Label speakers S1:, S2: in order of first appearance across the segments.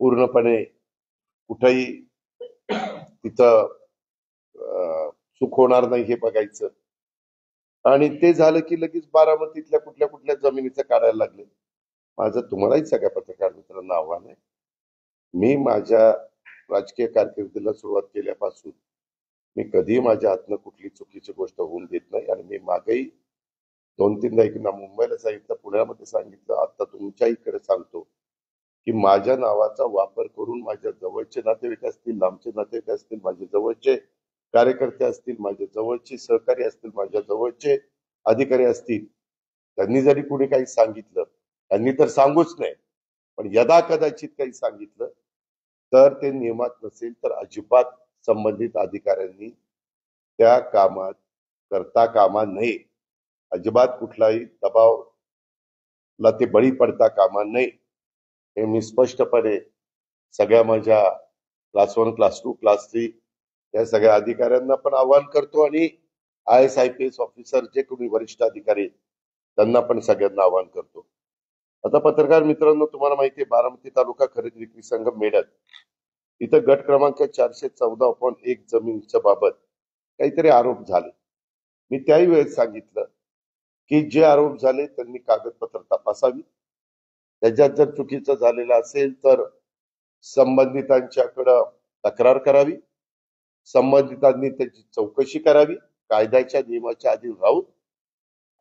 S1: पूर्णपणे कुठेही तिथं चूक होणार नाही हे बघायचं. आणि ते झालं की लगेच बारामतीतल्या कुठल्या कुठल्या जमिनीचं काढायला लागले. माझं तुम्हालाही सगळ्या पत्रकार मित्रांना आव्हान आहे, मी माझ्या राजकीय कारकिर्दीला सुरुवात केल्यापासून मी कधीही माझ्या हातनं कुठली चुकीची गोष्ट होऊन देत नाही. आणि मी मागेही 2-3दा एकदा मुंबईला सांगितलं, पुण्यामध्ये सांगितलं, आता तुमच्या इकडे सांगतो की माझ्या नावाचा वापर करून माझ्या जवळचे नातेवाईक असतील, लांबचे नातेवाईक असतील, माझे जवळचे कार्यकर्ते असतील, माझे जवळचे सहकारी असतील, माझ्या जवळचे अधिकारी असतील, त्यांनी जरी कुणी काही सांगितलं, त्यांनी तर सांगूच नाही, पण यदा कदाचित काही सांगितलं तर ते नियमात नसेल तर अजिबात संबंधित अधिकाऱ्यांनी त्या कामात करता कामा नये. अजिबात कुठलाही दबावला ते बळी पडता कामा नये हे मी स्पष्टपणे सगळ्या माझ्या क्लास 1, क्लास 2, क्लास 3 या सगळ्या अधिकाऱ्यांना पण आवाहन करतो. आणि IAS ऑफिसर जे कोणी वरिष्ठ अधिकारी त्यांना पण सगळ्यांना आवाहन करतो. आता पत्रकार मित्रांनो, तुम्हाला माहिती आहे, बारामती तालुका खरेदी विक्री संघ मेडत इथं गट क्रमांक 414/1 जमिनीच्या बाबत काहीतरी आरोप झाले. मी त्याही वेळेस सांगितलं की जे आरोप झाले त्यांनी कागदपत्र तपासावी, त्याच्यात जर चुकीचं झालेलं असेल तर संबंधितांच्याकडं तक्रार करावी, संबंधितांनी त्याची चौकशी करावी, कायद्याच्या नियमाच्या अधीन राहून,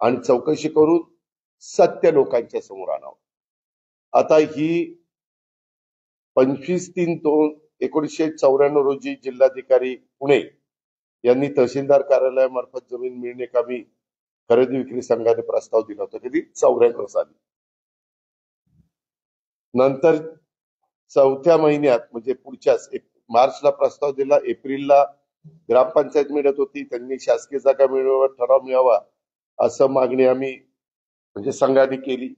S1: आणि चौकशी करून सत्य लोकांच्या समोर आणावं. आता ही 25/3/1994 रोजी जिल्हाधिकारी पुणे यांनी तहसीलदार कार्यालयामार्फत जमीन मिळणे कामी खरेदी विक्री संघाने प्रस्ताव दिला होता. कधी 94 साली. नंतर 4थ्या महिन्यात म्हणजे पुढच्याच मार्चला प्रस्ताव दिला, एप्रिलला ग्रामपंचायत मिळत होती, त्यांनी शासकीय जागा मिळवावा, ठराव मिळावा असं मागणी आम्ही म्हणजे संघाने केली.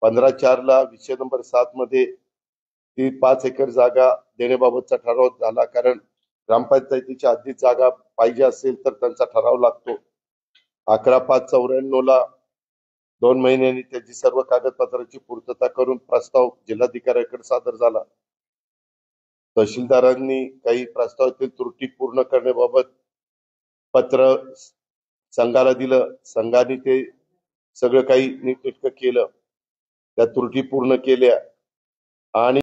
S1: 15/4ला विषय नंबर 7 मध्ये ती 5 एकर जागा देण्याबाबतचा ठराव झाला, कारण ग्रामपंचायतीच्या हद्दीत जागा पाहिजे असेल तर त्यांचा ठराव लागतो. 11/5/94ला 2 महिन्यांनी त्याची सर्व कागदपत्राची पूर्तता करून प्रस्ताव जिल्हाधिकाऱ्याकडे सादर झाला. तहसीलदारांनी काही प्रस्तावातील त्रुटी पूर्ण करण्याबाबत पत्र संघाला दिलं. संघाने ते सगळं काही नीटनेटकं केलं, त्या त्रुटी पूर्ण केल्या आणि